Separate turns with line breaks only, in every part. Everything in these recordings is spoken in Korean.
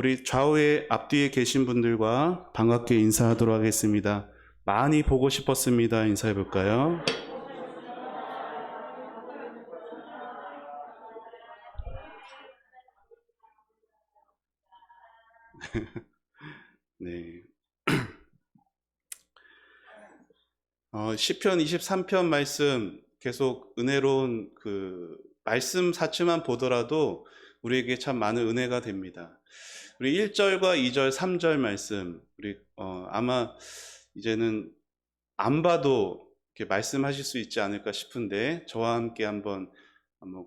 우리 좌우에 앞뒤에 계신 분들과 반갑게 인사하도록 하겠습니다. 많이 보고 싶었습니다. 인사해 볼까요? 네. 시편 23편 말씀 계속 은혜로운 그 말씀 사치만 보더라도 우리에게 참 많은 은혜가 됩니다. 우리 1절과 2절, 3절 말씀 우리 아마 이제는 안 봐도 이렇게 말씀하실 수 있지 않을까 싶은데 저와 함께 한번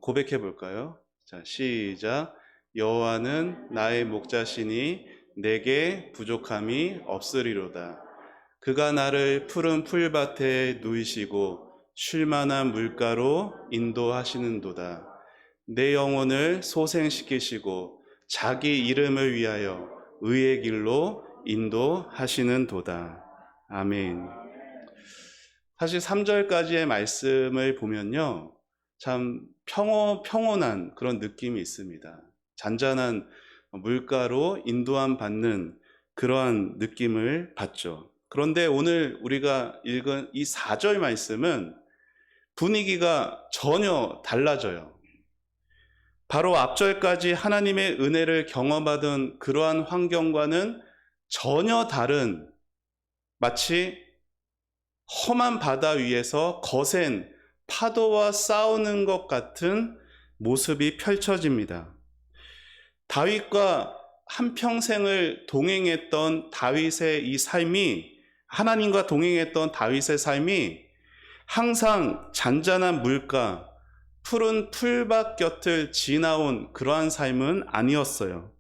고백해 볼까요? 자, 시작. 여호와는 나의 목자시니 내게 부족함이 없으리로다. 그가 나를 푸른 풀밭에 누이시고 쉴만한 물가로 인도하시는도다. 내 영혼을 소생시키시고 자기 이름을 위하여 의의 길로 인도하시는도다. 아멘. 사실 3절까지의 말씀을 보면요, 참 평온한 그런 느낌이 있습니다. 잔잔한 물가로 인도함 받는 그러한 느낌을 받죠. 그런데 오늘 우리가 읽은 이 4절 말씀은 분위기가 전혀 달라져요. 바로 앞절까지 하나님의 은혜를 경험하던 그러한 환경과는 전혀 다른, 마치 험한 바다 위에서 거센 파도와 싸우는 것 같은 모습이 펼쳐집니다. 다윗과 한평생을 동행했던 다윗의 이 삶이, 하나님과 동행했던 다윗의 삶이 항상 잔잔한 물가, 푸른 풀밭 곁을 지나온 그러한 삶은 아니었어요.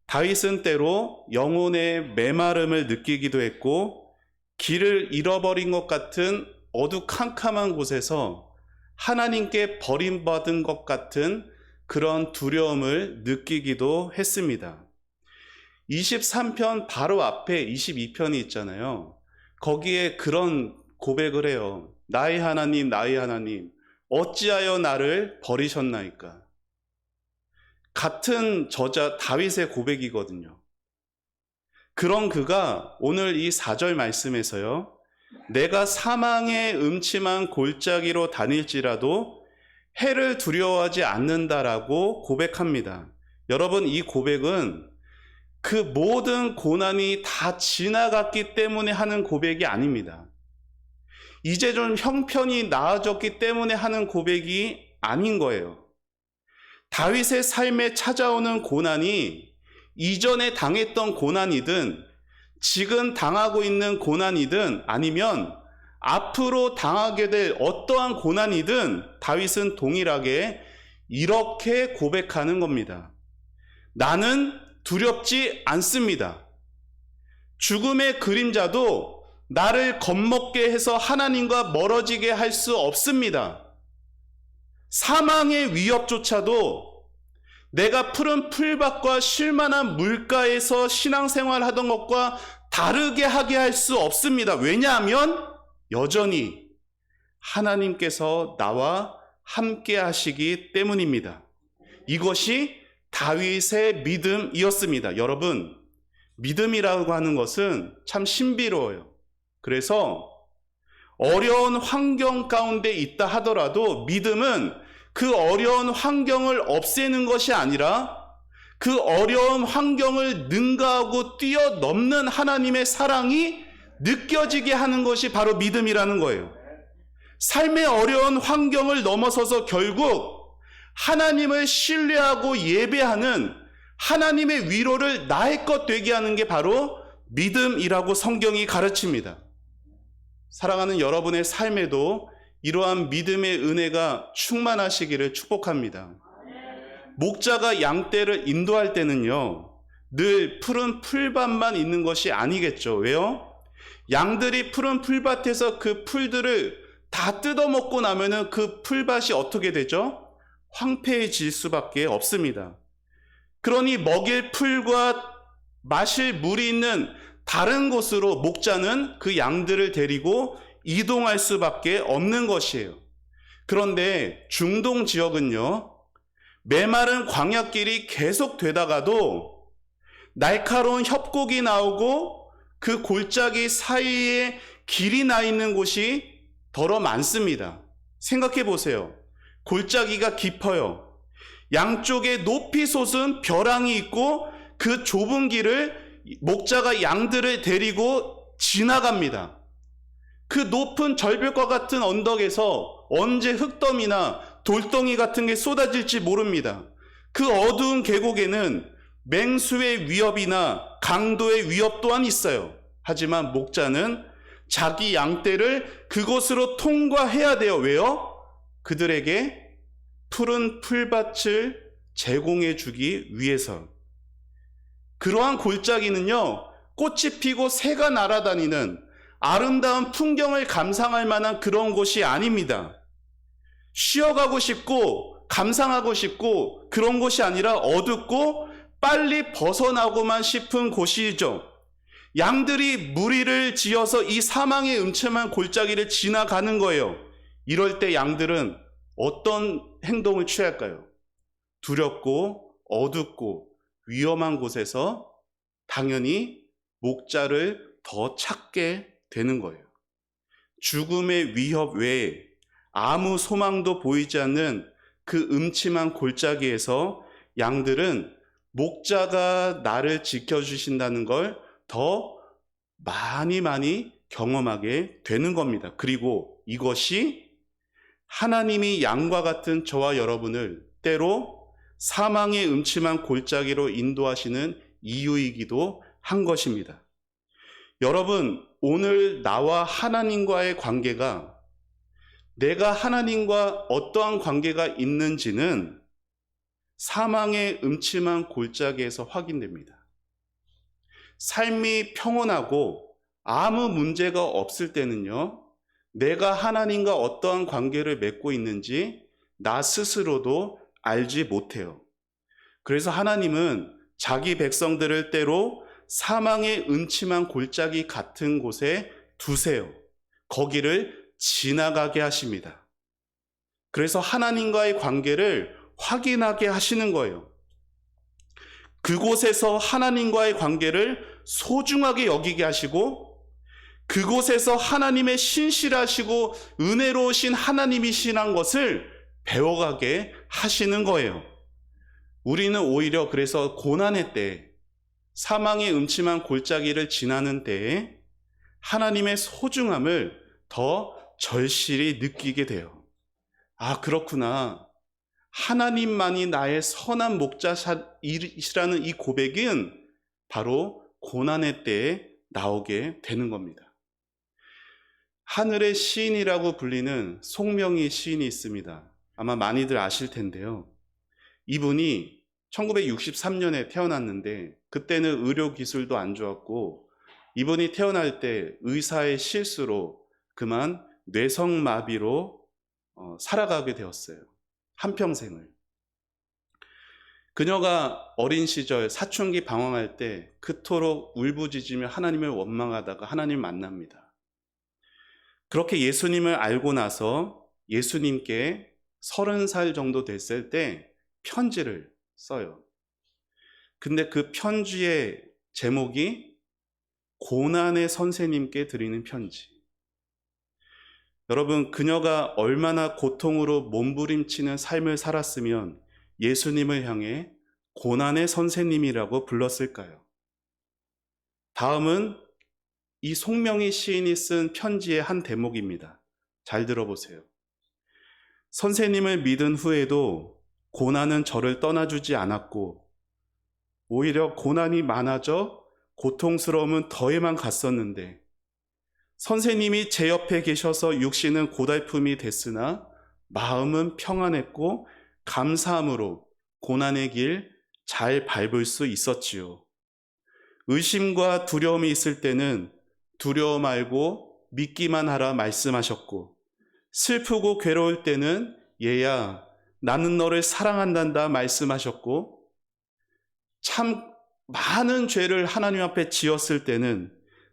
다윗은 때로 영혼의 메마름을 느끼기도 했고, 길을 잃어버린 것 같은 어두캄캄한 곳에서 하나님께 버림받은 것 같은 그런 두려움을 느끼기도 했습니다. 23편 바로 앞에 22편이 있잖아요. 거기에 그런 고백을 해요. 나의 하나님, 나의 하나님, 어찌하여 나를 버리셨나이까? 같은 저자 다윗의 고백이거든요. 그런 그가 오늘 이 4절 말씀에서요, 내가 사망의 음침한 골짜기로 다닐지라도 해를 두려워하지 않는다라고 고백합니다. 여러분, 이 고백은 그 모든 고난이 다 지나갔기 때문에 하는 고백이 아닙니다. 이제 좀 형편이 나아졌기 때문에 하는 고백이 아닌 거예요. 다윗의 삶에 찾아오는 고난이 이전에 당했던 고난이든 지금 당하고 있는 고난이든 아니면 앞으로 당하게 될 어떠한 고난이든 다윗은 동일하게 이렇게 고백하는 겁니다. 나는 두렵지 않습니다. 죽음의 그림자도 나를 겁먹게 해서 하나님과 멀어지게 할 수 없습니다. 사망의 위협조차도 내가 푸른 풀밭과 쉴만한 물가에서 신앙생활 하던 것과 다르게 하게 할 수 없습니다. 왜냐하면 여전히 하나님께서 나와 함께 하시기 때문입니다. 이것이 다윗의 믿음이었습니다. 여러분, 믿음이라고 하는 것은 참 신비로워요. 그래서 어려운 환경 가운데 있다 하더라도 믿음은 그 어려운 환경을 없애는 것이 아니라 그 어려운 환경을 능가하고 뛰어넘는 하나님의 사랑이 느껴지게 하는 것이 바로 믿음이라는 거예요. 삶의 어려운 환경을 넘어서서 결국 하나님을 신뢰하고 예배하는 하나님의 위로를 나의 것 되게 하는 게 바로 믿음이라고 성경이 가르칩니다. 사랑하는 여러분의 삶에도 이러한 믿음의 은혜가 충만하시기를 축복합니다. 목자가 양떼를 인도할 때는요, 늘 푸른 풀밭만 있는 것이 아니겠죠. 왜요? 양들이 푸른 풀밭에서 그 풀들을 다 뜯어먹고 나면은 그 풀밭이 어떻게 되죠? 황폐해질 수밖에 없습니다. 그러니 먹일 풀과 마실 물이 있는 다른 곳으로 목자는 그 양들을 데리고 이동할 수밖에 없는 것이에요. 그런데 중동 지역은요, 메마른 광야길이 계속 되다가도 날카로운 협곡이 나오고 그 골짜기 사이에 길이 나 있는 곳이 더러 많습니다. 생각해 보세요. 골짜기가 깊어요. 양쪽에 높이 솟은 벼랑이 있고 그 좁은 길을 목자가 양들을 데리고 지나갑니다. 그 높은 절벽과 같은 언덕에서 언제 흙더미나 돌덩이 같은 게 쏟아질지 모릅니다. 그 어두운 계곡에는 맹수의 위협이나 강도의 위협 또한 있어요. 하지만 목자는 자기 양떼를 그곳으로 통과해야 돼요. 왜요? 그들에게 푸른 풀밭을 제공해 주기 위해서. 그러한 골짜기는요, 꽃이 피고 새가 날아다니는 아름다운 풍경을 감상할 만한 그런 곳이 아닙니다. 쉬어가고 싶고 감상하고 싶고 그런 곳이 아니라 어둡고 빨리 벗어나고만 싶은 곳이죠. 양들이 무리를 지어서 이 사망의 음침한 골짜기를 지나가는 거예요. 이럴 때 양들은 어떤 행동을 취할까요? 두렵고 어둡고 위험한 곳에서 당연히 목자를 더 찾게 되는 거예요. 죽음의 위협 외에 아무 소망도 보이지 않는 그 음침한 골짜기에서 양들은 목자가 나를 지켜주신다는 걸 더 많이 경험하게 되는 겁니다. 그리고 이것이 하나님이 양과 같은 저와 여러분을 때로 사망의 음침한 골짜기로 인도하시는 이유이기도 한 것입니다. 여러분, 오늘 나와 하나님과의 관계가 내가 하나님과 어떠한 관계가 있는지는 사망의 음침한 골짜기에서 확인됩니다. 삶이 평온하고 아무 문제가 없을 때는요, 내가 하나님과 어떠한 관계를 맺고 있는지 나 스스로도 알지 못해요. 그래서 하나님은 자기 백성들을 때로 사망의 음침한 골짜기 같은 곳에 두세요. 거기를 지나가게 하십니다. 그래서 하나님과의 관계를 확인하게 하시는 거예요. 그곳에서 하나님과의 관계를 소중하게 여기게 하시고 그곳에서 하나님의 신실하시고 은혜로우신 하나님이시란 것을 배워가게 하시는 거예요. 우리는 오히려 그래서 고난의 때, 사망의 음침한 골짜기를 지나는 때에 하나님의 소중함을 더 절실히 느끼게 돼요. 아, 그렇구나. 하나님만이 나의 선한 목자이시라는 이 고백은 바로 고난의 때에 나오게 되는 겁니다. 하늘의 시인이라고 불리는 송명희 시인이 있습니다. 아마 많이들 아실 텐데요. 이분이 1963년에 태어났는데 그때는 의료 기술도 안 좋았고 이분이 태어날 때 의사의 실수로 그만 뇌성마비로 살아가게 되었어요. 한평생을. 그녀가 어린 시절 사춘기 방황할 때 그토록 울부짖으며 하나님을 원망하다가 하나님을 만납니다. 그렇게 예수님을 알고 나서 예수님께 30살 정도 됐을 때 편지를 써요. 근데 그 편지의 제목이 고난의 선생님께 드리는 편지. 여러분, 그녀가 얼마나 고통으로 몸부림치는 삶을 살았으면 예수님을 향해 고난의 선생님이라고 불렀을까요? 다음은 이 송명희 시인이 쓴 편지의 한 대목입니다. 잘 들어보세요. 선생님을 믿은 후에도 고난은 저를 떠나주지 않았고 오히려 고난이 많아져 고통스러움은 더해만 갔었는데 선생님이 제 옆에 계셔서 육신은 고달픔이 됐으나 마음은 평안했고 감사함으로 고난의 길 잘 밟을 수 있었지요. 의심과 두려움이 있을 때는 두려워 말고 믿기만 하라 말씀하셨고 슬프고 괴로울 때는 얘야 나는 너를 사랑한단다 말씀하셨고 참 많은 죄를 하나님 앞에 지었을 때는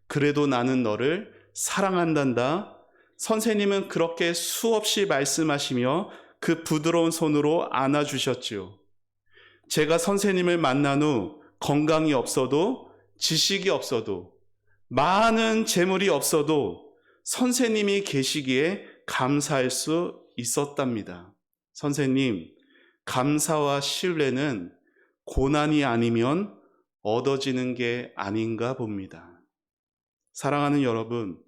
그래도 나는 너를 사랑한단다. 선생님은 그렇게 수없이 말씀하시며 그 부드러운 손으로 안아주셨지요. 제가 선생님을 만난 후 건강이 없어도, 지식이 없어도, 많은 재물이 없어도 선생님이 계시기에 감사할 수 있었답니다. 선생님, 감사와 신뢰는 고난이 아니면 얻어지는 게 아닌가 봅니다. 사랑하는 여러분,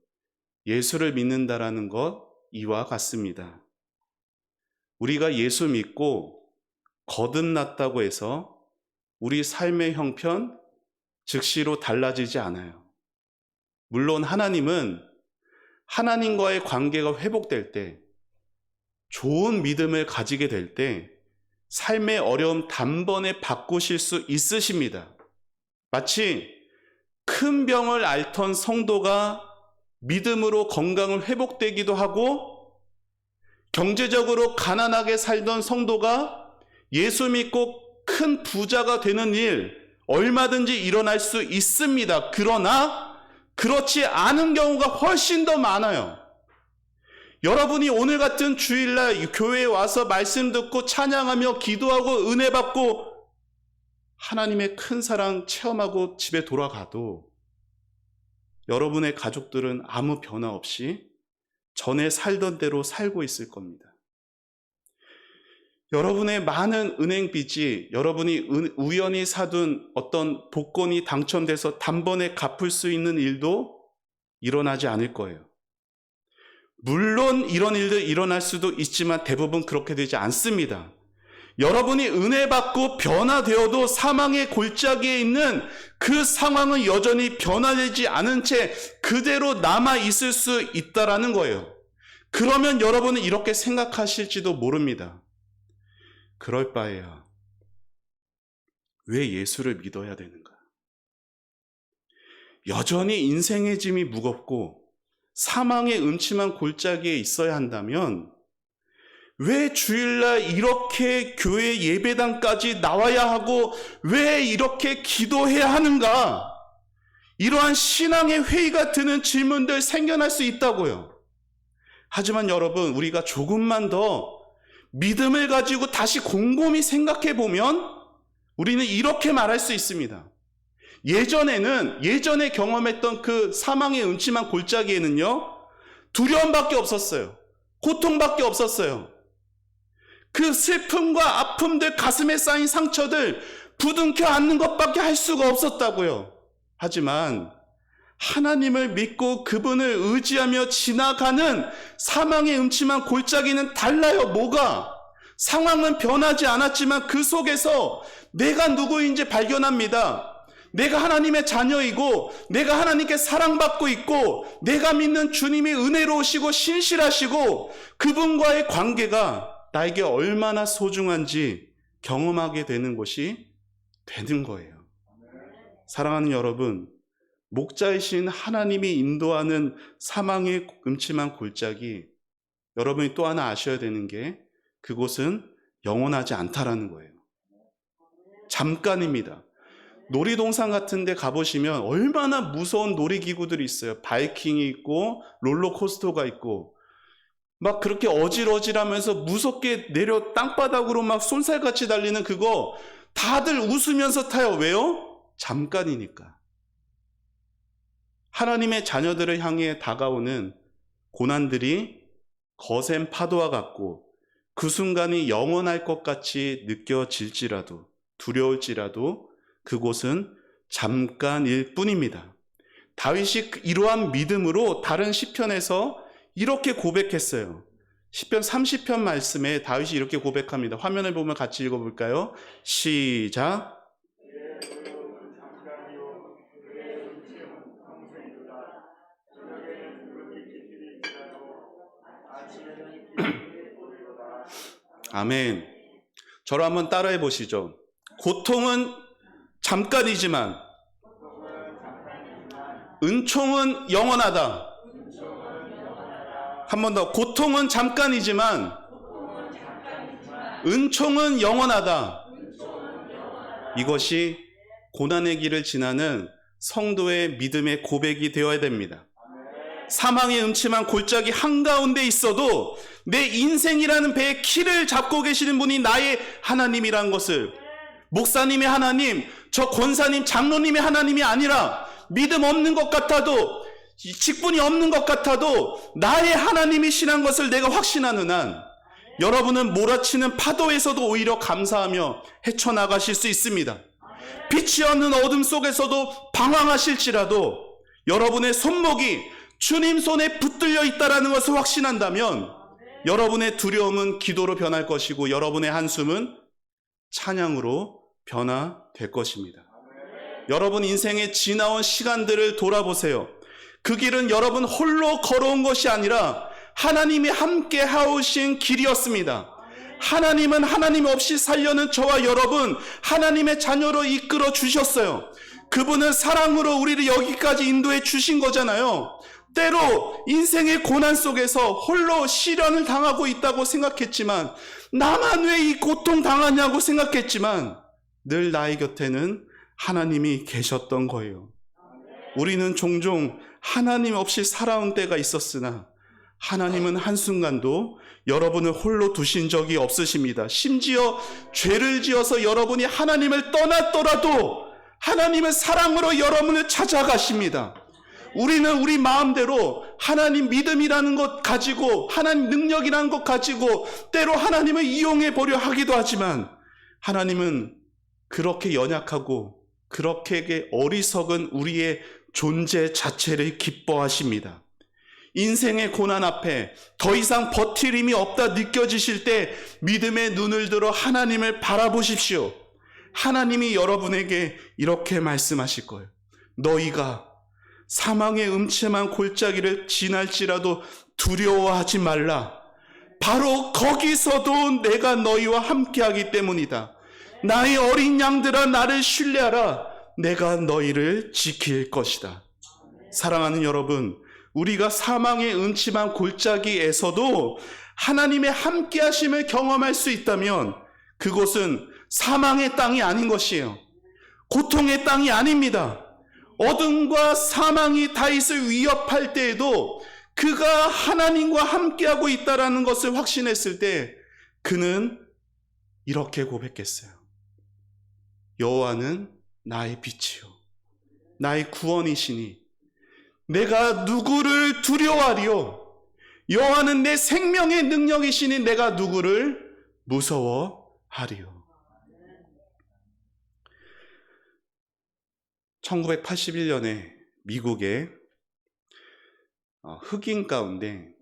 예수를 믿는다라는 것 이와 같습니다. 우리가 예수 믿고 거듭났다고 해서 우리 삶의 형편 즉시로 달라지지 않아요. 물론 하나님은 하나님과의 관계가 회복될 때, 좋은 믿음을 가지게 될 때 삶의 어려움 단번에 바꾸실 수 있으십니다. 마치 큰 병을 앓던 성도가 믿음으로 건강을 회복되기도 하고, 경제적으로 가난하게 살던 성도가 예수 믿고 큰 부자가 되는 일 얼마든지 일어날 수 있습니다. 그러나 그렇지 않은 경우가 훨씬 더 많아요. 여러분이 오늘 같은 주일날 교회에 와서 말씀 듣고 찬양하며 기도하고 은혜 받고 하나님의 큰 사랑 체험하고 집에 돌아가도 여러분의 가족들은 아무 변화 없이 전에 살던 대로 살고 있을 겁니다. 여러분의 많은 은행 빚이 여러분이 우연히 사둔 어떤 복권이 당첨돼서 단번에 갚을 수 있는 일도 일어나지 않을 거예요. 물론 이런 일도 일어날 수도 있지만 대부분 그렇게 되지 않습니다. 여러분이 은혜 받고 변화되어도 사망의 골짜기에 있는 그 상황은 여전히 변화되지 않은 채 그대로 남아 있을 수 있다라는 거예요. 그러면 여러분은 이렇게 생각하실지도 모릅니다. 그럴 바에야 왜 예수를 믿어야 되는가? 여전히 인생의 짐이 무겁고 사망의 음침한 골짜기에 있어야 한다면 왜 주일날 이렇게 교회 예배당까지 나와야 하고 왜 이렇게 기도해야 하는가? 이러한 신앙의 회의가 드는 질문들 생겨날 수 있다고요. 하지만 여러분, 우리가 조금만 더 믿음을 가지고 다시 곰곰이 생각해 보면 우리는 이렇게 말할 수 있습니다. 예전에 경험했던 그 사망의 음침한 골짜기에는요, 두려움밖에 없었어요. 고통밖에 없었어요. 그 슬픔과 아픔들, 가슴에 쌓인 상처들 부둥켜 안는 것밖에 할 수가 없었다고요. 하지만 하나님을 믿고 그분을 의지하며 지나가는 사망의 음침한 골짜기는 달라요. 뭐가? 상황은 변하지 않았지만 그 속에서 내가 누구인지 발견합니다. 내가 하나님의 자녀이고 내가 하나님께 사랑받고 있고 내가 믿는 주님이 은혜로우시고 신실하시고 그분과의 관계가 나에게 얼마나 소중한지 경험하게 되는 것이 되는 거예요. 사랑하는 여러분, 목자이신 하나님이 인도하는 사망의 음침한 골짜기, 여러분이 또 하나 아셔야 되는 게 그곳은 영원하지 않다라는 거예요. 잠깐입니다. 놀이동산 같은 데 가보시면 얼마나 무서운 놀이기구들이 있어요. 바이킹이 있고 롤러코스터가 있고 막 그렇게 어질어질하면서 무섭게 내려 땅바닥으로 막 쏜살같이 달리는 그거 다들 웃으면서 타요. 왜요? 잠깐이니까. 하나님의 자녀들을 향해 다가오는 고난들이 거센 파도와 같고 그 순간이 영원할 것 같이 느껴질지라도 두려울지라도 그곳은 잠깐일 뿐입니다. 다윗이 이러한 믿음으로 다른 시편에서 이렇게 고백했어요. 시편 30편 말씀에 다윗이 이렇게 고백합니다. 화면을 보면 같이 읽어볼까요? 시작. 아멘. 저를 한번 따라해 보시죠. 고통은 잠깐이지만 은총은 영원하다. 한 번 더. 고통은 잠깐이지만 은총은 영원하다. 이것이 고난의 길을 지나는 성도의 믿음의 고백이 되어야 됩니다. 사망의 음침한 골짜기 한가운데 있어도 내 인생이라는 배의 키를 잡고 계시는 분이 나의 하나님이라는 것을, 목사님의 하나님, 저 권사님, 장로님의 하나님이 아니라 믿음 없는 것 같아도, 직분이 없는 것 같아도 나의 하나님이시란 것을 내가 확신하는 한 여러분은 몰아치는 파도에서도 오히려 감사하며 헤쳐나가실 수 있습니다. 빛이 없는 어둠 속에서도 방황하실지라도 여러분의 손목이 주님 손에 붙들려 있다는 것을 확신한다면 여러분의 두려움은 기도로 변할 것이고 여러분의 한숨은 찬양으로 변화될 것입니다. 여러분 인생의 지나온 시간들을 돌아보세요. 그 길은 여러분 홀로 걸어온 것이 아니라 하나님이 함께 하오신 길이었습니다. 하나님은 하나님 없이 살려는 저와 여러분 하나님의 자녀로 이끌어 주셨어요. 그분은 사랑으로 우리를 여기까지 인도해 주신 거잖아요. 때로 인생의 고난 속에서 홀로 시련을 당하고 있다고 생각했지만, 나만 왜 이 고통 당하냐고 생각했지만 늘 나의 곁에는 하나님이 계셨던 거예요. 우리는 종종 하나님 없이 살아온 때가 있었으나 하나님은 한순간도 여러분을 홀로 두신 적이 없으십니다. 심지어 죄를 지어서 여러분이 하나님을 떠났더라도 하나님은 사랑으로 여러분을 찾아가십니다. 우리는 우리 마음대로 하나님 믿음이라는 것 가지고, 하나님 능력이라는 것 가지고 때로 하나님을 이용해 보려 하기도 하지만 하나님은 그렇게 연약하고 그렇게 어리석은 우리의 존재 자체를 기뻐하십니다. 인생의 고난 앞에 더 이상 버틸 힘이 없다 느껴지실 때 믿음의 눈을 들어 하나님을 바라보십시오. 하나님이 여러분에게 이렇게 말씀하실 거예요. 너희가 사망의 음침한 골짜기를 지날지라도 두려워하지 말라. 바로 거기서도 내가 너희와 함께하기 때문이다. 나의 어린 양들아 나를 신뢰하라. 내가 너희를 지킬 것이다. 사랑하는 여러분, 우리가 사망의 음침한 골짜기에서도 하나님의 함께하심을 경험할 수 있다면 그곳은 사망의 땅이 아닌 것이에요. 고통의 땅이 아닙니다. 어둠과 사망이 다윗을 위협할 때에도 그가 하나님과 함께하고 있다는 것을 확신했을 때 그는 이렇게 고백했어요. 여호와는 나의 빛이요 나의 구원이시니 내가 누구를 두려워하리요. 여호와는 내 생명의 능력이시니 내가 누구를 무서워하리요. 1981년에 미국의 흑인 가운데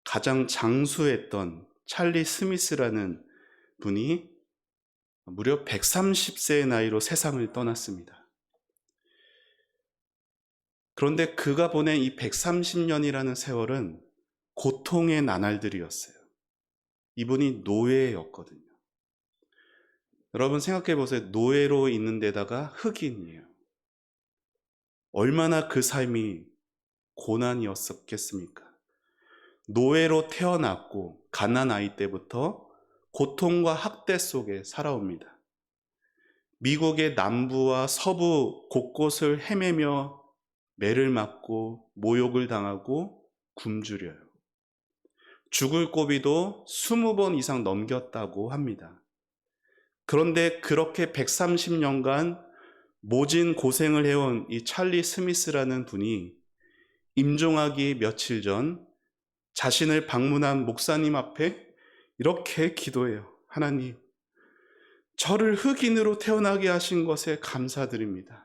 가장 장수했던 찰리 스미스라는 분이 무려 130세의 나이로 세상을 떠났습니다. 그런데 그가 보낸 이 130년이라는 세월은 고통의 나날들이었어요. 이분이 노예였거든요. 여러분 생각해 보세요. 노예로 있는 데다가 흑인이에요. 얼마나 그 삶이 고난이었었겠습니까? 노예로 태어났고 갓난 아이 때부터 고통과 학대 속에 살아옵니다. 미국의 남부와 서부 곳곳을 헤매며 매를 맞고 모욕을 당하고 굶주려요. 죽을 고비도 20번 이상 넘겼다고 합니다. 그런데 그렇게 130년간 모진 고생을 해온 이 찰리 스미스라는 분이 임종하기 며칠 전 자신을 방문한 목사님 앞에 이렇게 기도해요. 하나님, 저를 흑인으로 태어나게 하신 것에 감사드립니다.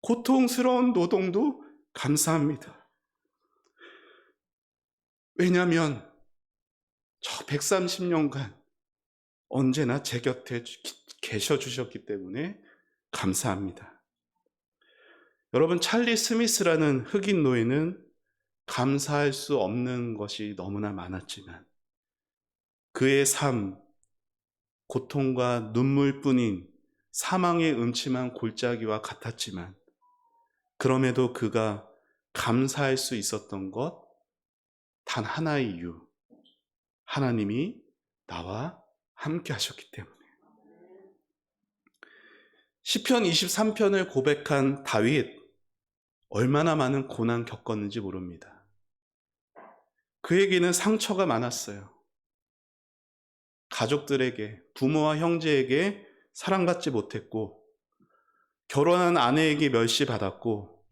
고통스러운 노동도 감사합니다. 왜냐하면 저 130년간 언제나 제 곁에 계셔 주셨기 때문에 감사합니다. 여러분, 찰리 스미스라는 흑인 노예는 감사할 수 없는 것이 너무나 많았지만 그의 삶, 고통과 눈물뿐인 사망의 음침한 골짜기와 같았지만 그럼에도 그가 감사할 수 있었던 것 단 하나의 이유, 하나님이 나와 함께 하셨기 때문에. 시편 23편을 고백한 다윗, 얼마나 많은 고난 겪었는지 모릅니다. 그에게는 상처가 많았어요. 가족들에게, 부모와 형제에게 사랑받지 못했고, 결혼한 아내에게 멸시받았고,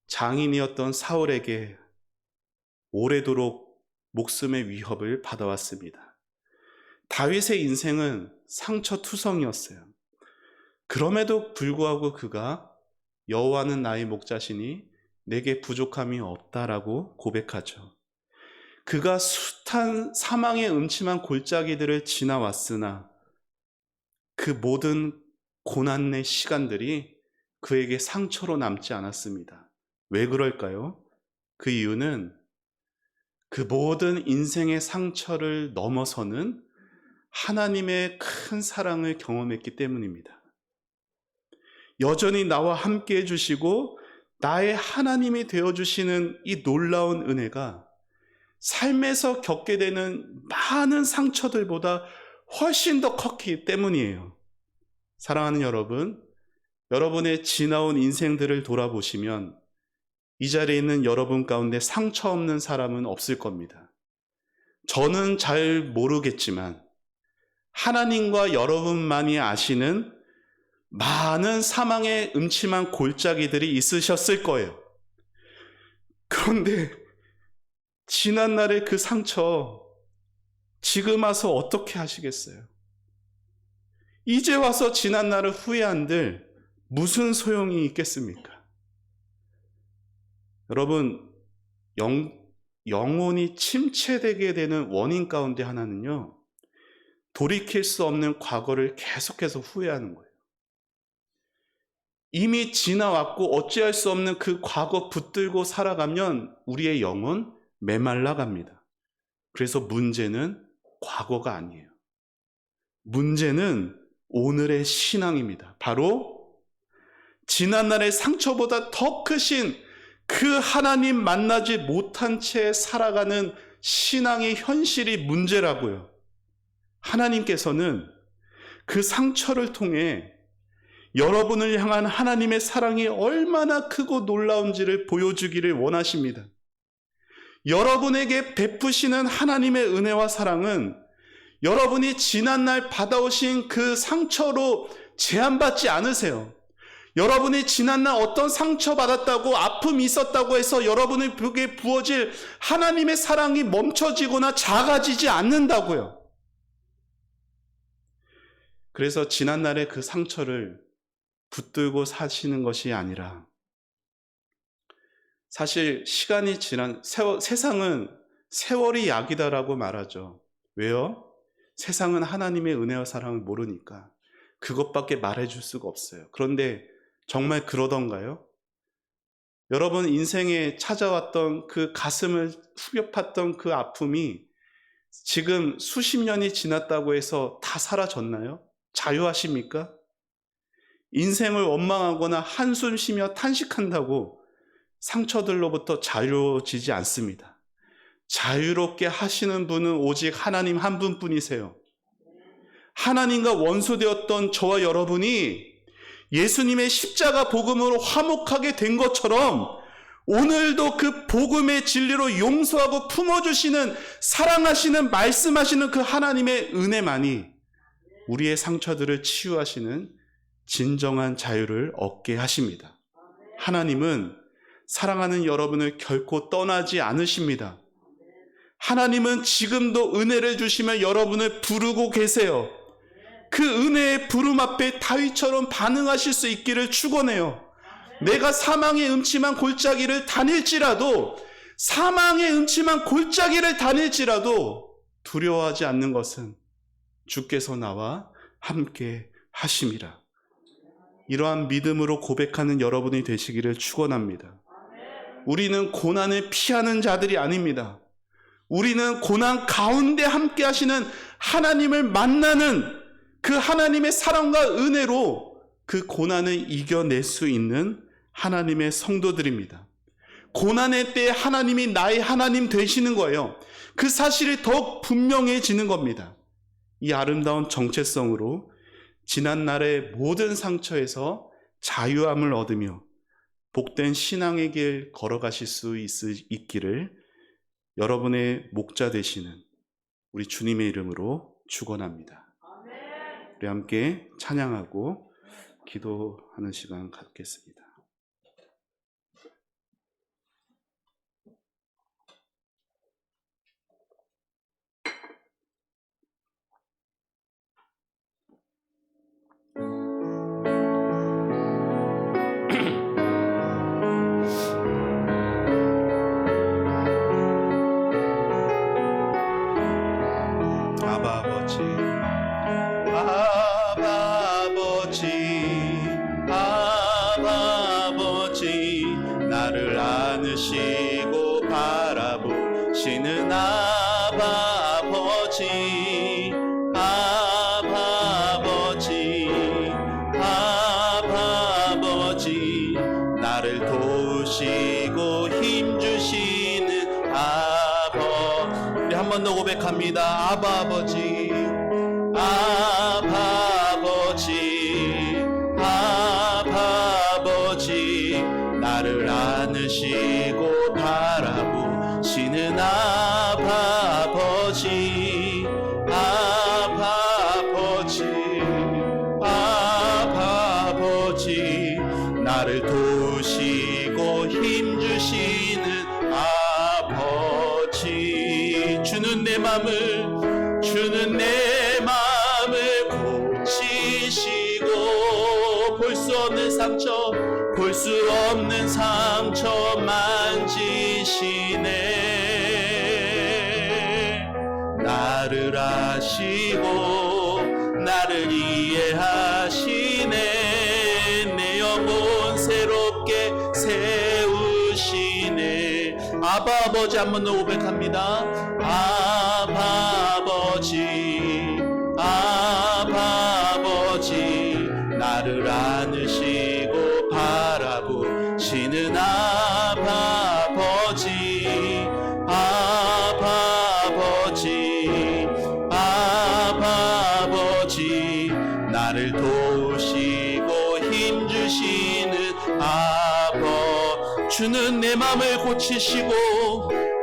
장인이었던 사울에게 오래도록 목숨의 위협을 받아왔습니다. 다윗의 인생은 상처투성이었어요. 그럼에도 불구하고 그가 여호와는 나의 목자시니 내게 부족함이 없다라고 고백하죠. 그가 숱한 사망의 음침한 골짜기들을 지나왔으나 그 모든 고난의 시간들이 그에게 상처로 남지 않았습니다. 왜 그럴까요? 그 이유는 그 모든 인생의 상처를 넘어서는 하나님의 큰 사랑을 경험했기 때문입니다. 여전히 나와 함께 해주시고 나의 하나님이 되어주시는 이 놀라운 은혜가 삶에서 겪게 되는 많은 상처들보다 훨씬 더 컸기 때문이에요. 사랑하는 여러분, 여러분의 지나온 인생들을 돌아보시면 이 자리에 있는 여러분 가운데 상처 없는 사람은 없을 겁니다. 저는 잘 모르겠지만 하나님과 여러분만이 아시는 많은 사망의 음침한 골짜기들이 있으셨을 거예요. 그런데 지난날의 그 상처 지금 와서 어떻게 하시겠어요? 이제 와서 지난날을 후회한들 무슨 소용이 있겠습니까? 여러분, 영혼이 침체되게 되는 원인 가운데 하나는요, 돌이킬 수 없는 과거를 계속해서 후회하는 거예요. 이미 지나왔고 어찌할 수 없는 그 과거 붙들고 살아가면 우리의 영혼 메말라 갑니다. 그래서 문제는 과거가 아니에요. 문제는 오늘의 신앙입니다. 바로 지난날의 상처보다 더 크신 그 하나님 만나지 못한 채 살아가는 신앙의 현실이 문제라고요. 하나님께서는 그 상처를 통해 여러분을 향한 하나님의 사랑이 얼마나 크고 놀라운지를 보여주기를 원하십니다. 여러분에게 베푸시는 하나님의 은혜와 사랑은 여러분이 지난날 받아오신 그 상처로 제한받지 않으세요. 여러분이 지난날 어떤 상처받았다고 아픔이 있었다고 해서 여러분에게 부어질 하나님의 사랑이 멈춰지거나 작아지지 않는다고요. 그래서 지난날의 그 상처를 붙들고 사시는 것이 아니라, 사실 시간이 지난 세상은 세월이 약이다라고 말하죠. 왜요? 세상은 하나님의 은혜와 사랑을 모르니까 그것밖에 말해줄 수가 없어요. 그런데 정말 그러던가요? 여러분 인생에 찾아왔던 그 가슴을 후벼 팠던 그 아픔이 지금 수십 년이 지났다고 해서 다 사라졌나요? 자유하십니까? 인생을 원망하거나 한숨 쉬며 탄식한다고 상처들로부터 자유로워지지 않습니다. 자유롭게 하시는 분은 오직 하나님 한 분뿐이세요. 하나님과 원수되었던 저와 여러분이 예수님의 십자가 복음으로 화목하게 된 것처럼 오늘도 그 복음의 진리로 용서하고 품어주시는, 사랑하시는, 말씀하시는 그 하나님의 은혜만이 우리의 상처들을 치유하시는 진정한 자유를 얻게 하십니다. 하나님은 사랑하는 여러분을 결코 떠나지 않으십니다. 하나님은 지금도 은혜를 주시며 여러분을 부르고 계세요. 그 은혜의 부름 앞에 다윗처럼 반응하실 수 있기를 축원해요. 내가 사망의 음침한 골짜기를 다닐지라도, 사망의 음침한 골짜기를 다닐지라도 두려워하지 않는 것은 주께서 나와 함께 하심이라. 이러한 믿음으로 고백하는 여러분이 되시기를 축원합니다. 우리는 고난을 피하는 자들이 아닙니다. 우리는 고난 가운데 함께 하시는 하나님을 만나는 그 하나님의 사랑과 은혜로 그 고난을 이겨낼 수 있는 하나님의 성도들입니다. 고난의 때에 하나님이 나의 하나님 되시는 거예요. 그 사실이 더욱 분명해지는 겁니다. 이 아름다운 정체성으로 지난날의 모든 상처에서 자유함을 얻으며 복된 신앙의 길 걸어가실 수 있기를 여러분의 목자 되시는 우리 주님의 이름으로 축원합니다. 우리 함께 찬양하고 기도하는 시간 갖겠습니다. 아버지 나를 안으시고 바라보시는 아버지 나를 도우시고 힘주시는 우리 한 번 더 고백합니다. 아버지 나를 안으시고 바라보시는 아버지 나를 도우시고 힘주시는 아버지 주는 내 맘을 고치시고 볼 수 없는 상처 만지시네. 나를 아시고 나를 이해하시네. 내 영혼 새롭게 세우시네. 아버지 한 번 더 고백합니다. 아버지 나를 안으시고 바라보시는 아버지 나를 도우시고 힘주시는 주는 내 맘을 고치시고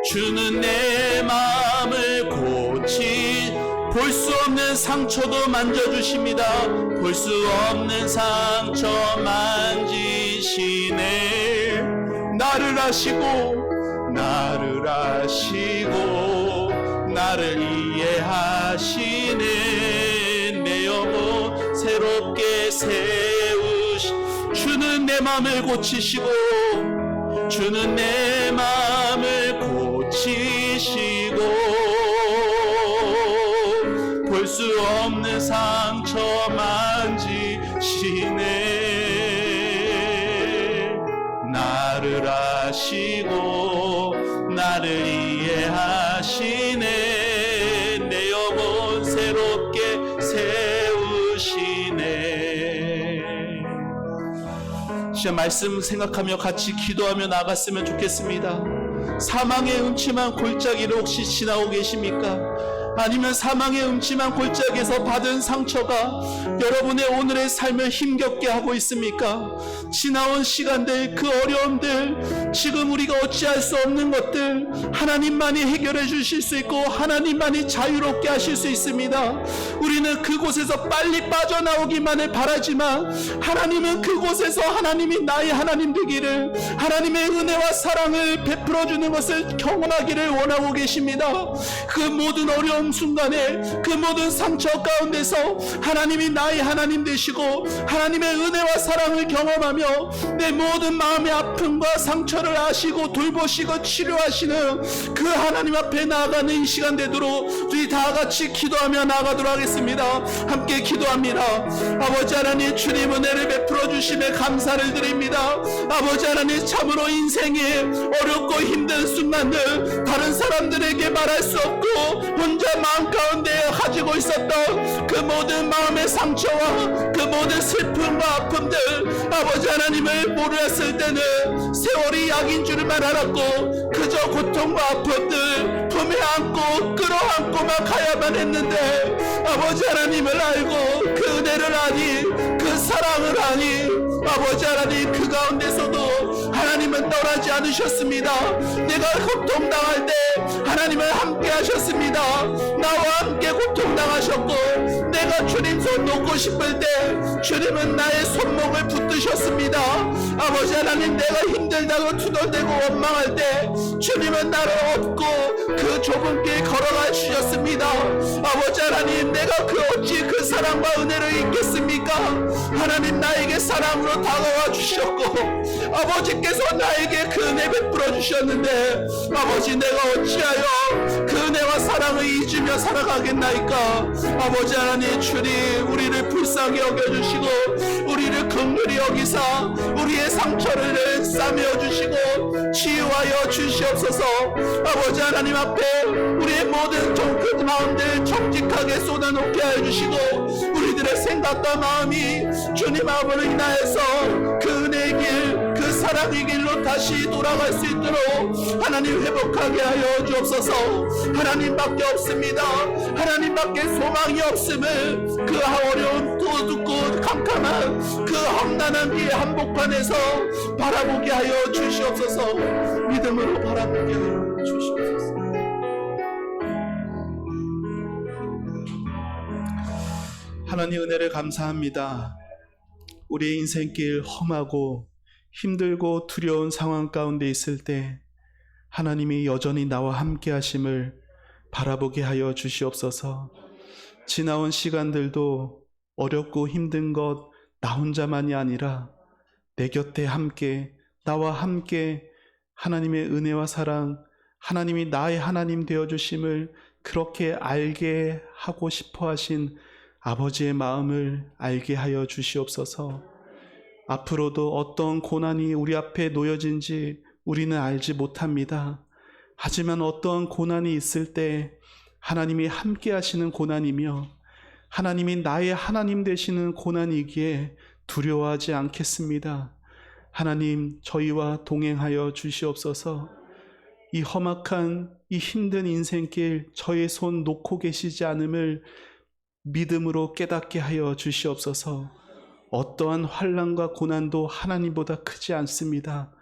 주는 내 맘을 볼 수 없는 상처도 만져주십니다. 볼 수 없는 상처 만지시네. 나를 아시고 나를 이해하시네. 내 영혼 새롭게 주는 내 맘을 고치시고 주는 내 맘을 고치시고 볼 수 없는 상처 만지시네. 나를 아시고 나를 이해하시네. 내 영혼 새롭게 세우시네. 진짜 말씀 생각하며 같이 기도하며 나갔으면 좋겠습니다. 사망의 음침한 골짜기를 혹시 지나고 계십니까? 아니면 사망의 음침한 골짜기에서 받은 상처가 여러분의 오늘의 삶을 힘겹게 하고 있습니까? 지나온 시간들, 그 어려움들, 지금 우리가 어찌할 수 없는 것들 하나님만이 해결해 주실 수 있고 하나님만이 자유롭게 하실 수 있습니다. 우리는 그곳에서 빨리 빠져나오기만을 바라지만 하나님은 그곳에서 하나님이 나의 하나님 되기를, 하나님의 은혜와 사랑을 베풀어 주는 것을 경험하기를 원하고 계십니다. 그 모든 어려움 순간에, 그 모든 상처 가운데서 하나님이 나의 하나님 되시고 하나님의 은혜와 사랑을 경험하며 내 모든 마음의 아픔과 상처를 아시고 돌보시고 치료하시는 그 하나님 앞에 나아가는 이 시간 되도록 우리 다 같이 기도하며 나아가도록 하겠습니다. 함께 기도합니다. 아버지 하나님, 주님 은혜를 베풀어 주심에 감사를 드립니다. 아버지 하나님, 참으로 인생에 어렵고 힘든 순간들 다른 사람들에게 말할 수 없고 혼자 마음 가운데 가지고 있었던 그 모든 마음의 상처와 그 모든 슬픔과 아픔들, 아버지 하나님을 모르었을 때는 세월이 약인 줄만 알았고 그저 고통과 아픔들 품에 안고 끌어안고만 가야만 했는데, 아버지 하나님을 알고 그 은혜를 아니, 그 사랑을 아니, 아버지 하나님 그 가운데서도 하나님은
하나님은 떠나지 않으셨습니다. 내가 고통당할 때 하나님은 함께 하셨습니다. 나와 함께 고통당하셨고, 내가 주님 손 놓고 싶을 때 주님은 나의 손목을 붙드셨습니다. 아버지 하나님, 내가 힘들다고 투덜대고 원망할 때 주님은 나를 업고 그 좁은 길 걸어가 주셨습니다. 아버지 하나님, 내가 어찌 그 사랑과 은혜를 잊겠습니까? 하나님, 나에게 사랑으로 다가와 주셨고, 아버지께서 나에게 그 은혜 베풀어 주셨는데, 아버지, 내가 어찌하여 그 은혜와 사랑을 잊으며 살아가겠나이까? 아버지 하나님, 주님 우리를 불쌍히 여겨주시고 우리를 긍휼히 여기사 우리의 상처를 싸매어 주시고 치유하여 주시옵소서. 아버지 하나님 앞에 우리의 모든 그 마음들 정직하게 쏟아놓게 하여 주시고, 우리들의 생각과 마음이 주님 앞으로 인하여서 그 은혜의 길, 그 사랑의 길로 다시 돌아갈 수 있도록 하나님 회복하게 하여 주옵소서. 하나님밖에 없습니다. 하나님밖에 소망이 없음을 그 어려운 어둡고 캄캄한 그 험난한 길 한복판에서 바라보게 하여 주시옵소서. 믿음으로 바라보게 하여 주시옵소서. 하나님 은혜를 감사합니다. 우리의 인생길 험하고 힘들고 두려운 상황 가운데 있을 때 하나님이 여전히 나와 함께 하심을 바라보게 하여 주시옵소서. 지나온 시간들도 어렵고 힘든 것 나 혼자만이 아니라 내 곁에 함께, 나와 함께 하나님의 은혜와 사랑, 하나님이 나의 하나님 되어주심을 그렇게 알게 하고 싶어 하신 아버지의 마음을 알게 하여 주시옵소서. 앞으로도 어떤 고난이 우리 앞에 놓여진지 우리는 알지 못합니다. 하지만 어떠한 고난이 있을 때 하나님이 함께 하시는 고난이며 하나님이 나의 하나님 되시는 고난이기에 두려워하지 않겠습니다. 하나님, 저희와 동행하여 주시옵소서. 이 험악한 이 힘든 인생길 저의 손 놓고 계시지 않음을 믿음으로 깨닫게 하여 주시옵소서. 어떠한 환난과 고난도 하나님보다 크지 않습니다.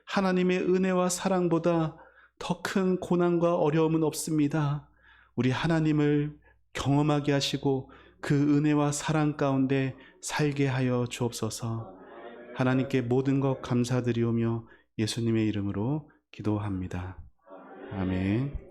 하나님의 은혜와 사랑보다 더 큰 고난과 어려움은 없습니다. 우리 하나님을 경험하게 하시고 그 은혜와 사랑 가운데 살게 하여 주옵소서. 하나님께 모든 것 감사드리오며 예수님의 이름으로 기도합니다. 아멘.